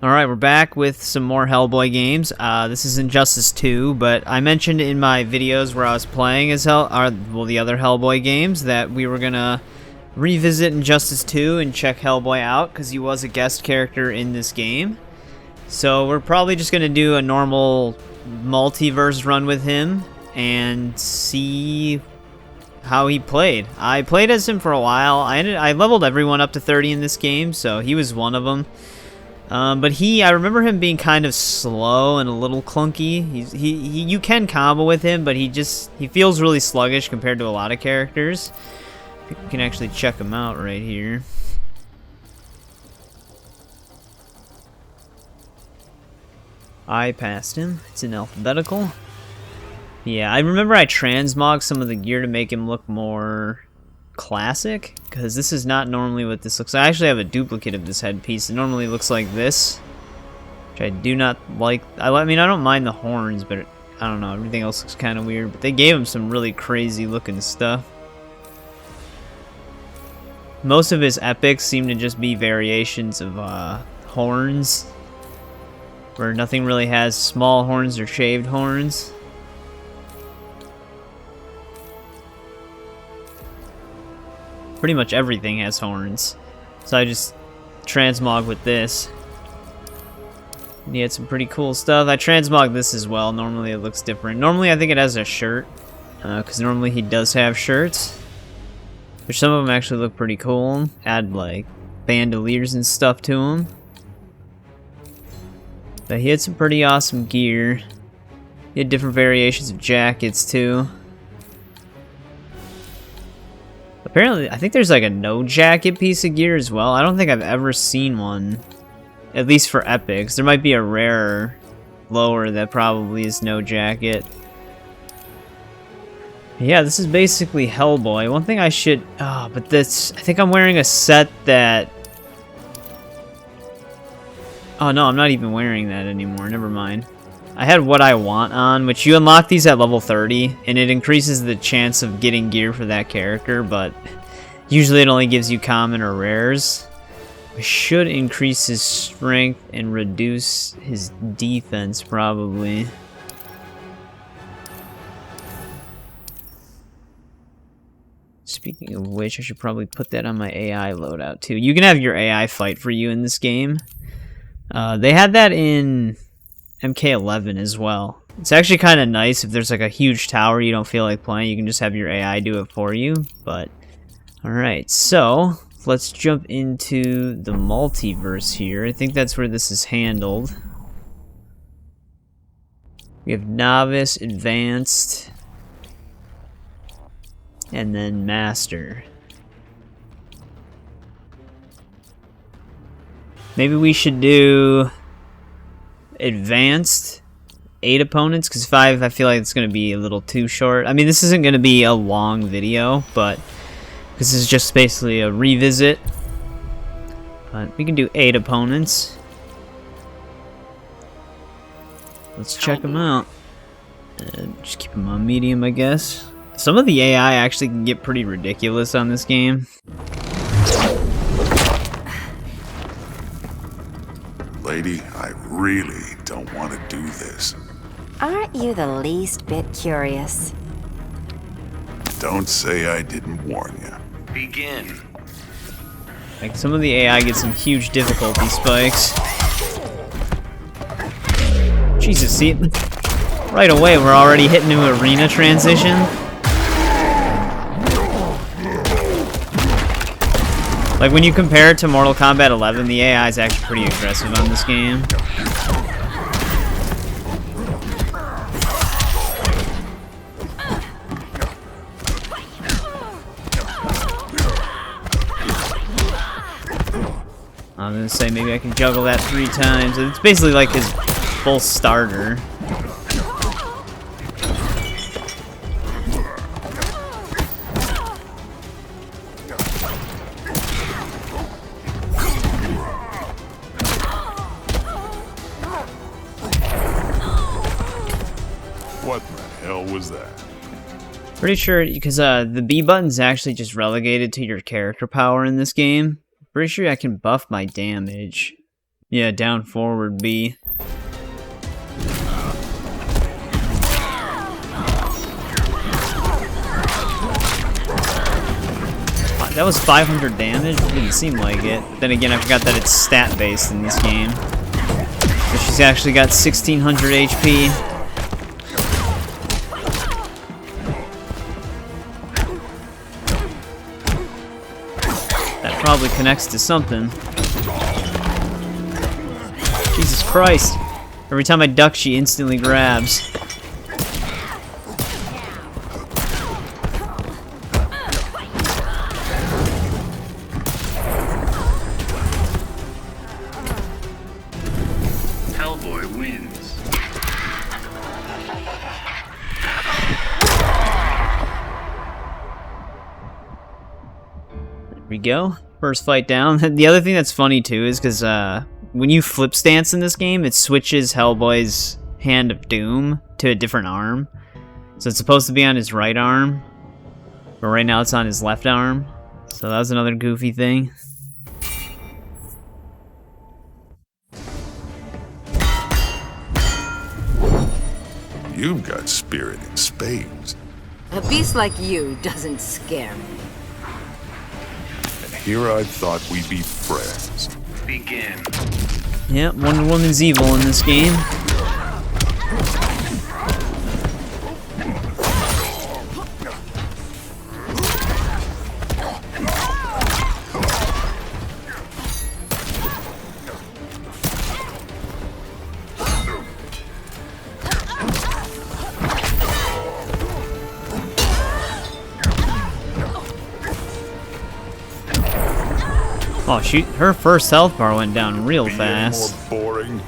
Alright, we're back with some more Hellboy games. This is Injustice 2, but I mentioned in my videos where I was playing as the other Hellboy games that we were gonna revisit Injustice 2 and check Hellboy out, because he was a guest character in this game. So we're probably just gonna do a normal multiverse run with him and see how he played. I played as him for a while. I leveled everyone up to 30 in this game, so he was one of them. But I remember him being kind of slow and a little clunky. You can combo with him, but he feels really sluggish compared to a lot of characters. I think we can actually check him out right here. I passed him. It's in alphabetical. Yeah, I remember I transmogged some of the gear to make him look more classic, because this is not normally what this looks like. I actually have a duplicate of this headpiece. It normally looks like this, which I do not like. I mean, I don't mind the horns, but I don't know, everything else looks kind of weird. But they gave him some really crazy looking stuff. Most of his epics seem to just be variations of horns, where nothing really has small horns or shaved horns. Pretty much everything has horns, so I just transmog with this. And he had some pretty cool stuff. I transmog this as well. Normally it looks different. Normally I think it has a shirt, because normally he does have shirts, which some of them actually look pretty cool. Add like bandoliers and stuff to him. But he had some pretty awesome gear. He had different variations of jackets too. Apparently, I think there's like a no jacket piece of gear as well. I don't think I've ever seen one, at least for epics. There might be a rarer lower that probably is no jacket. Yeah, this is basically Hellboy. One thing I should... but this... I think I'm wearing a set that... Oh no, I'm not even wearing that anymore. Never mind. I had What I Want on, which you unlock these at level 30, and it increases the chance of getting gear for that character, but usually it only gives you common or rares. It should increase his strength and reduce his defense, probably. Speaking of which, I should probably put that on my AI loadout, too. You can have your AI fight for you in this game. They had that in MK11 as well. It's actually kind of nice if there's like a huge tower you don't feel like playing, you can just have your AI do it for you. But alright, so let's jump into the multiverse here. I think that's where this is handled. We have Novice, Advanced, and then Master. Maybe we should do Advanced, 8 opponents, because 5 I feel like it's going to be a little too short. I mean, this isn't going to be a long video, but this is just basically a revisit. But we can do 8 opponents. Let's check them out. Just keep them on medium, I guess. Some of the AI actually can get pretty ridiculous on this game. Lady, I really don't want to do this. Aren't you the least bit curious? Don't say I didn't warn you. Begin. Like, some of the AI get some huge difficulty spikes. Jesus, see, right away we're already hitting into arena transition. Like, when you compare it to Mortal Kombat 11, the AI is actually pretty aggressive on this game. I was gonna say, maybe I can juggle that 3 times. It's basically like his full starter. What the hell was that? Pretty sure, because the B button's actually just relegated to your character power in this game. Pretty sure I can buff my damage. Yeah, down, forward, B. That was 500 damage? It didn't seem like it. But then again, I forgot that it's stat-based in this game. So she's actually got 1600 HP. That probably connects to something. Jesus Christ. Every time I duck, she instantly grabs. Hellboy wins. There we go. First fight down. The other thing that's funny too is because when you flip stance in this game, it switches Hellboy's Hand of Doom to a different arm. So it's supposed to be on his right arm, but right now it's on his left arm. So that was another goofy thing. You've got spirit in spades. A beast like you doesn't scare me. And here I thought we'd be friends. Begin. Yeah, Wonder Woman's evil in this game. Oh shoot, her first health bar went down real fast. More boring.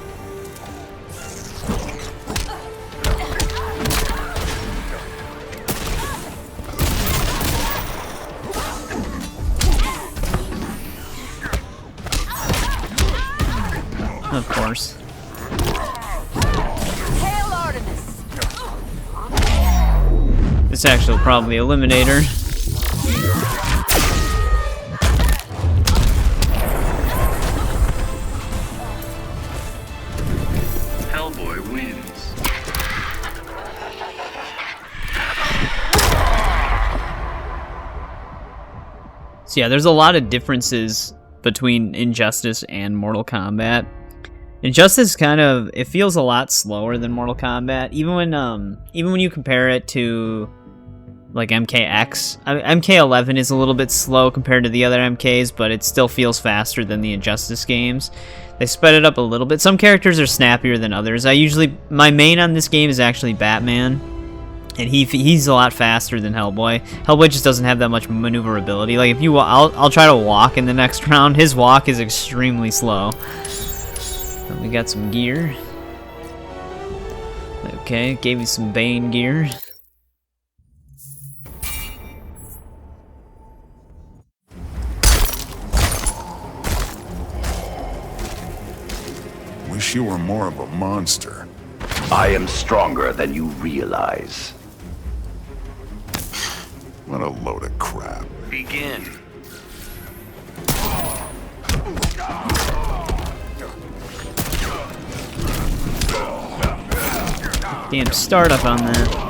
Of course. Hail Artemis! This actually will probably eliminate her. Hellboy wins. So yeah, there's a lot of differences between Injustice and Mortal Kombat. Injustice kind of, it feels a lot slower than Mortal Kombat, even when you compare it to like MKX. MK11 is a little bit slow compared to the other MKs, but it still feels faster than the Injustice games. They sped it up a little bit. Some characters are snappier than others. My main on this game is actually Batman, and he's a lot faster than Hellboy. Hellboy just doesn't have that much maneuverability. Like if you, I'll try to walk in the next round. His walk is extremely slow. And we got some gear. Okay, gave you some Bane gear. Wish you were more of a monster. I am stronger than you realize. What a load of crap. Begin. Damn startup on that.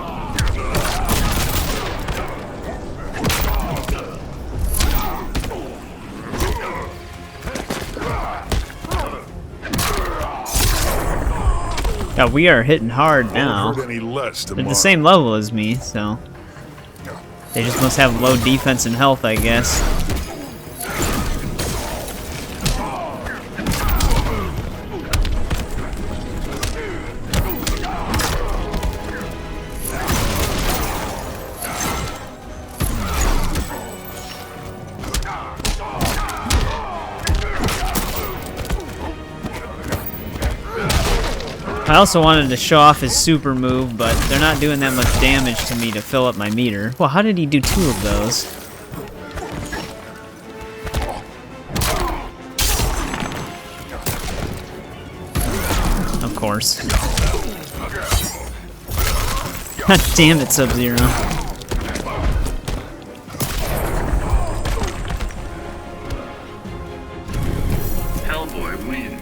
Yeah, we are hitting hard now. Won't hurt any less They're tomorrow. the same level as me, so they just must have low defense and health, I guess. I also wanted to show off his super move, but they're not doing that much damage to me to fill up my meter. Well, how did he do 2 of those? Of course. God damn it, Sub-Zero. Hellboy wins.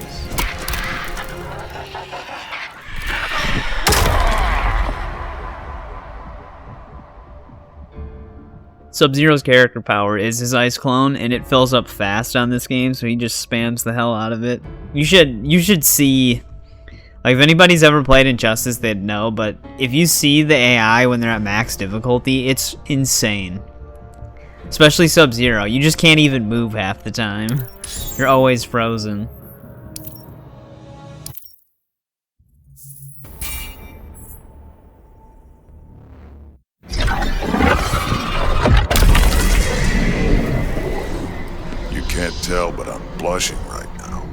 Sub-Zero's character power is his ice clone, and it fills up fast on this game, so he just spams the hell out of it. You should see, like, if anybody's ever played Injustice, they'd know, but if you see the AI when they're at max difficulty, it's insane. Especially Sub-Zero. You just can't even move half the time. You're always frozen. Can't tell, but I'm blushing right now.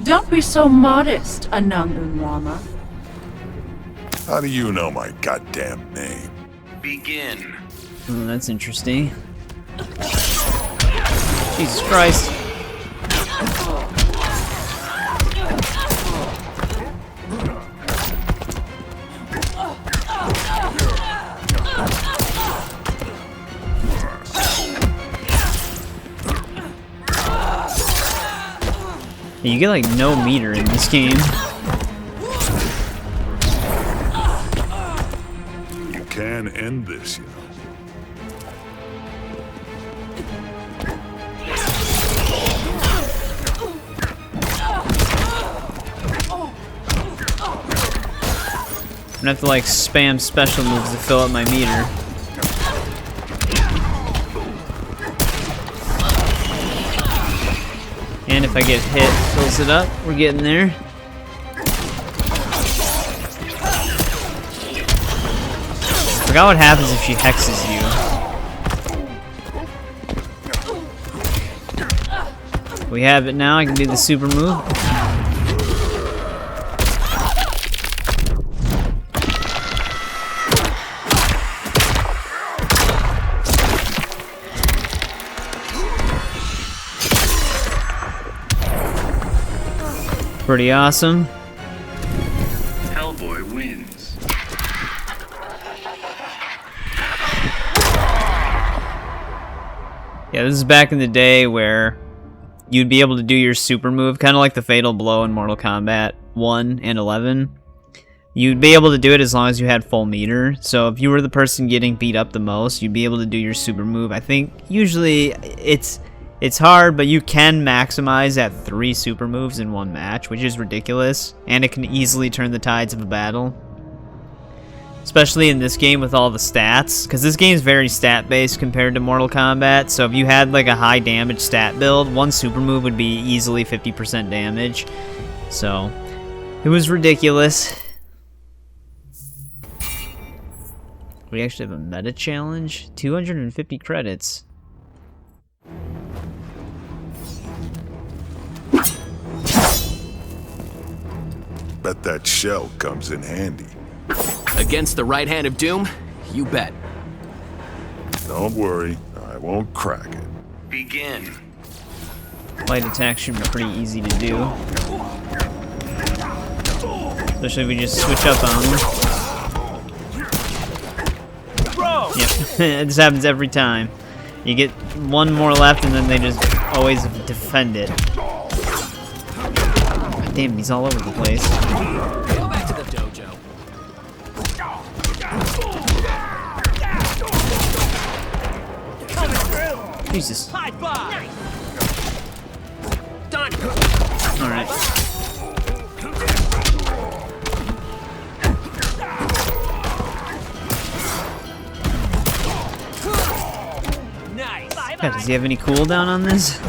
Don't be so modest, Anandun Rama. How do you know my goddamn name? Begin. Oh, that's interesting. Jesus Christ. You get like no meter in this game. You can end this, you know. I'm gonna have to like spam special moves to fill up my meter. And if I get hit, fills it up. We're getting there. Forgot what happens if she hexes you. We have it now. I can do the super move. Pretty awesome. Hellboy wins. Yeah, this is back in the day where you'd be able to do your super move, kind of like the Fatal Blow in Mortal Kombat 1 and 11. You'd be able to do it as long as you had full meter. So if you were the person getting beat up the most, you'd be able to do your super move. I think usually it's hard, but you can maximize at 3 super moves in one match, which is ridiculous, and it can easily turn the tides of a battle. Especially in this game with all the stats, because this game is very stat-based compared to Mortal Kombat, so if you had like a high damage stat build, one super move would be easily 50% damage. So, it was ridiculous. We actually have a meta challenge? 250 credits. Bet that shell comes in handy. Against the right hand of doom? You bet. Don't worry, I won't crack it. Begin. Light attack should be pretty easy to do. Especially if we just switch up on them. Yep, this happens every time. You get one more left and then they just always defend it. God damn, he's all over the place. Go back to the dojo. Jesus. High five! Done. Alright. Nice. God, does he have any cooldown on this?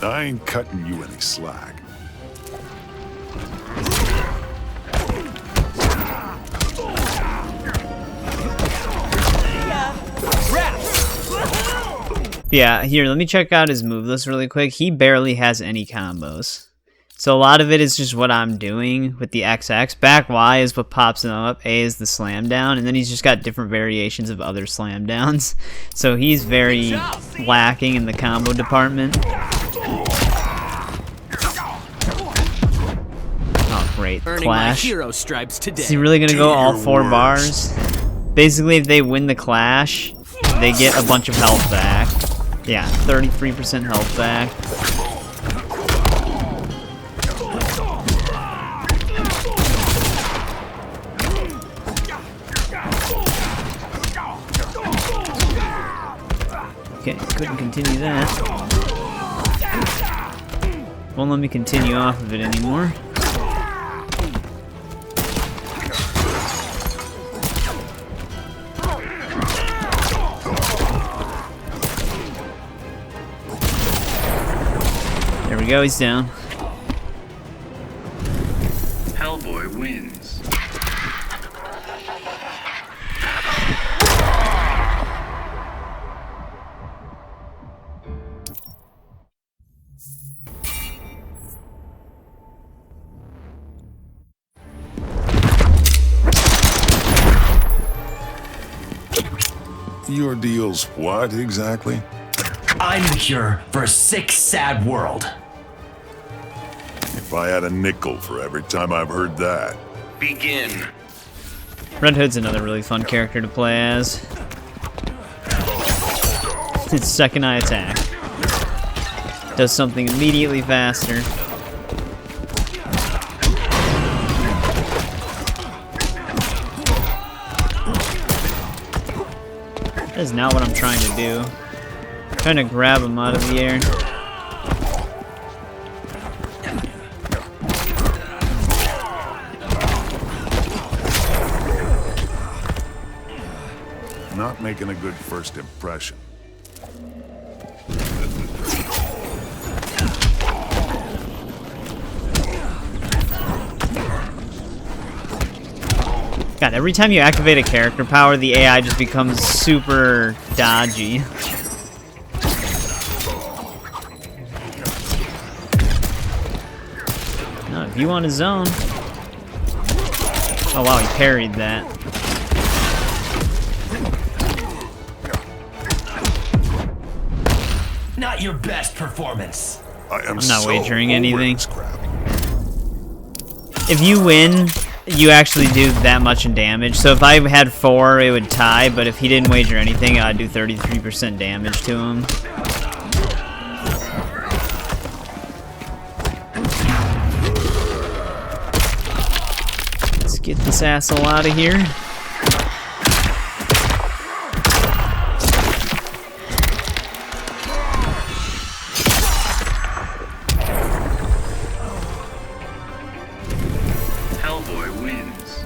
I ain't cutting you any slack. Yeah, here, let me check out his move list really quick. He barely has any combos. So a lot of it is just what I'm doing with the XX. Back Y is what pops him up. A is the slam down. And then he's just got different variations of other slam downs. So he's very lacking in the combo department. Oh, great. Earning Clash. my hero stripes today. Is he really going to go all 4 bars? Basically, if they win the clash, they get a bunch of health back. Yeah, 33% health back. Okay, couldn't continue that. Won't let me continue off of it anymore. There we go, he's down. Hellboy wins. Your deal's what exactly? I'm the cure for a sick, sad world. If I had a nickel for every time I've heard that. Begin. Red Hood's another really fun character to play as. Its second eye attack. Does something immediately faster. That is not what I'm trying to do. I'm trying to grab him out of the air. Not making a good first impression. God, every time you activate a character power, the AI just becomes super dodgy. No, if you want a zone. Oh wow, he parried that. Not your best performance. I'm not wagering anything. This crap. If you win, you actually do that much in damage. So if I had 4, it would tie, but if he didn't wager anything, I'd do 33% damage to him. Let's get this asshole out of here. Hellboy wins.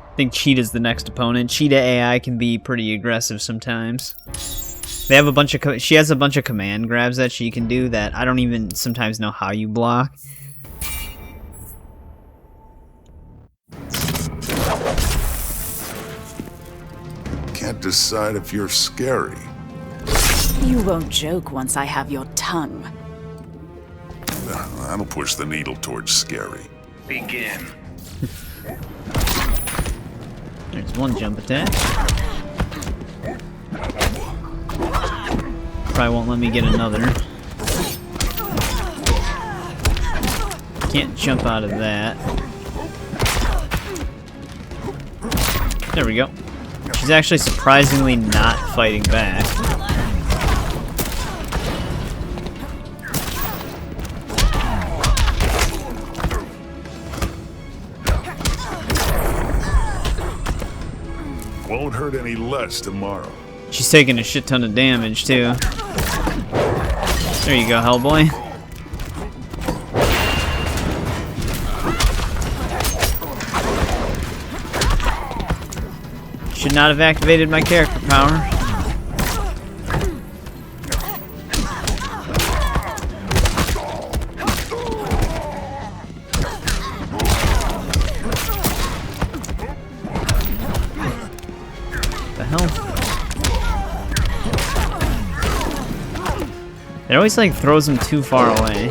I think Cheetah's the next opponent. Cheetah AI can be pretty aggressive sometimes. They have a bunch of she has a bunch of command grabs that she can do that I don't even sometimes know how you block. Can't decide if you're scary. You won't joke once I have your tongue. That'll push the needle towards scary. Begin. There's one jump attack. Probably won't let me get another. Can't jump out of that. There we go. She's actually surprisingly not fighting back. Won't hurt any less tomorrow. She's taking a shit ton of damage too. There you go, Hellboy. Should not have activated my character power. The hell? It always like throws him too far away.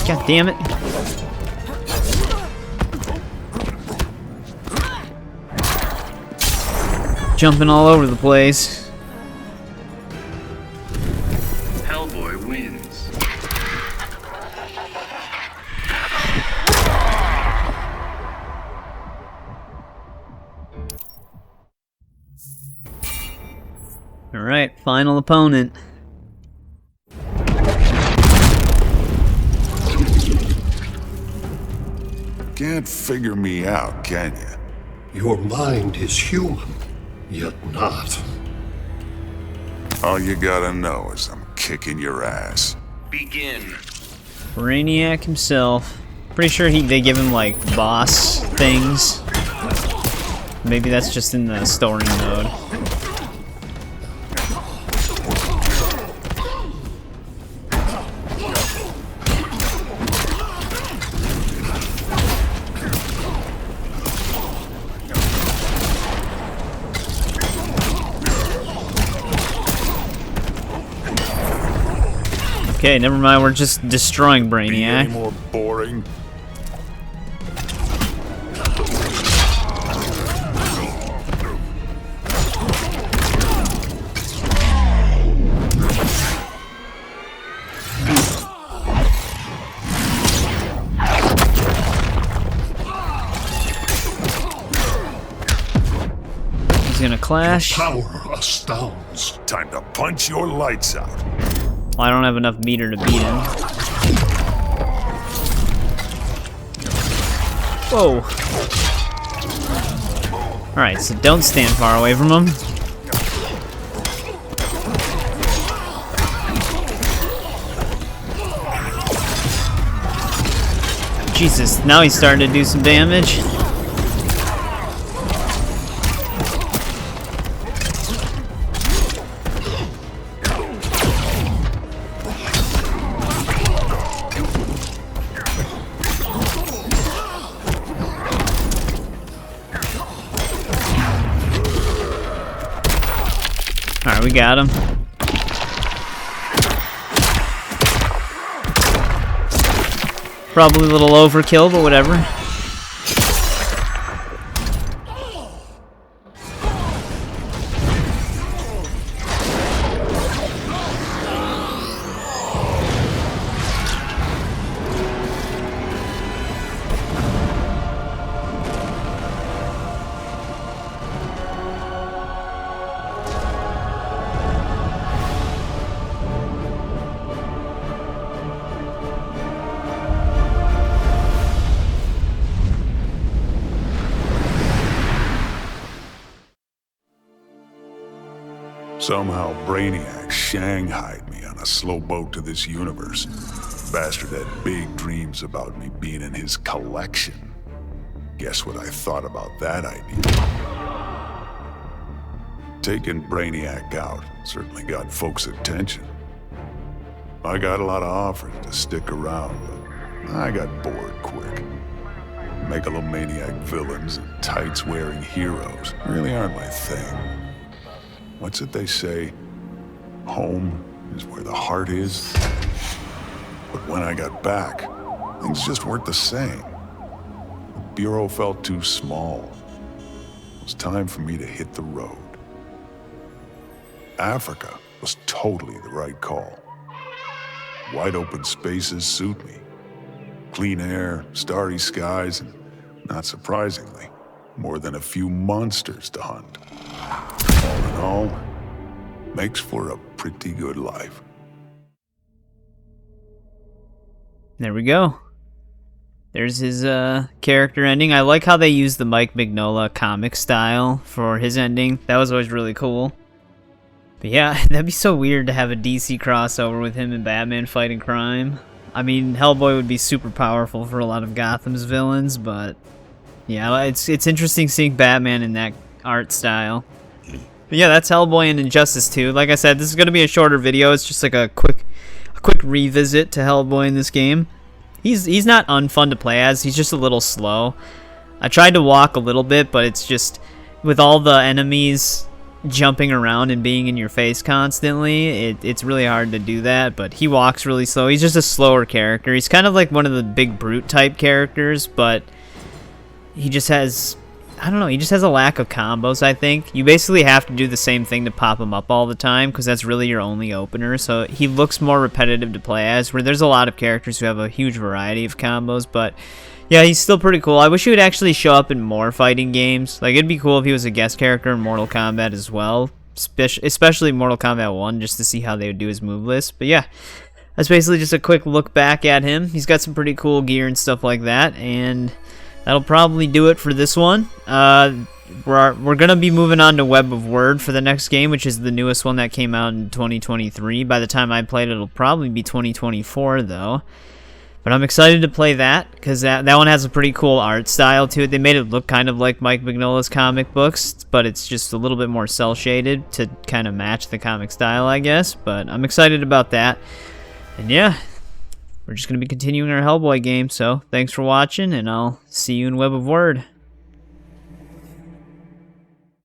God damn it. Jumping all over the place. Hellboy Hellboy wins. Alright, final opponent. Can't figure me out, can you? Your mind is human, yet not. All you gotta know is I'm kicking your ass. Begin. Brainiac himself. Pretty sure they give him like boss things. Maybe that's just in the story mode. Okay, never mind, we're just destroying Be any Brainiac. more boring? He's gonna clash. Power astounds. Time to punch your lights out. Well, I don't have enough meter to beat him. Whoa. Alright, so don't stand far away from him. Jesus, now he's starting to do some damage. Alright, we got him. Probably a little overkill, but whatever. Somehow Brainiac shanghaied me on a slow boat to this universe. Bastard had big dreams about me being in his collection. Guess what I thought about that idea? Taking Brainiac out certainly got folks' attention. I got a lot of offers to stick around, but I got bored quick. Megalomaniac villains and tights-wearing heroes really aren't my thing. What's it they say? Home is where the heart is. But when I got back, things just weren't the same. The Bureau felt too small. It was time for me to hit the road. Africa was totally the right call. Wide open spaces suit me. Clean air, starry skies, and, not surprisingly, more than a few monsters to hunt. All in all, makes for a pretty good life. There we go. There's his character ending. I like how they use the Mike Mignola comic style for his ending. That was always really cool. But yeah, that'd be so weird to have a DC crossover with him and Batman fighting crime. I mean, Hellboy would be super powerful for a lot of Gotham's villains, but yeah, it's interesting seeing Batman in that art style. But yeah, that's Hellboy and Injustice 2. Like I said, this is going to be a shorter video. It's just like a quick revisit to Hellboy in this game. He's not unfun to play as. He's just a little slow. I tried to walk a little bit, but it's just with all the enemies jumping around and being in your face constantly, it's really hard to do that. But he walks really slow. He's just a slower character. He's kind of like one of the big brute type characters, but he just has I don't know, he just has a lack of combos, I think. You basically have to do the same thing to pop him up all the time, because that's really your only opener, so he looks more repetitive to play as, where there's a lot of characters who have a huge variety of combos, but yeah, he's still pretty cool. I wish he would actually show up in more fighting games. Like, it'd be cool if he was a guest character in Mortal Kombat as well, especially Mortal Kombat 1, just to see how they would do his move list. But yeah, that's basically just a quick look back at him. He's got some pretty cool gear and stuff like that, and that'll probably do it for this one. We're going to be moving on to Web of Wyrd for the next game, which is the newest one that came out in 2023. By the time I played it, it'll probably be 2024, though. But I'm excited to play that, because that one has a pretty cool art style to it. They made it look kind of like Mike Mignola's comic books, but it's just a little bit more cel-shaded to kind of match the comic style, I guess. But I'm excited about that. And yeah, we're just going to be continuing our Hellboy game, so thanks for watching, and I'll see you in Web of Wyrd.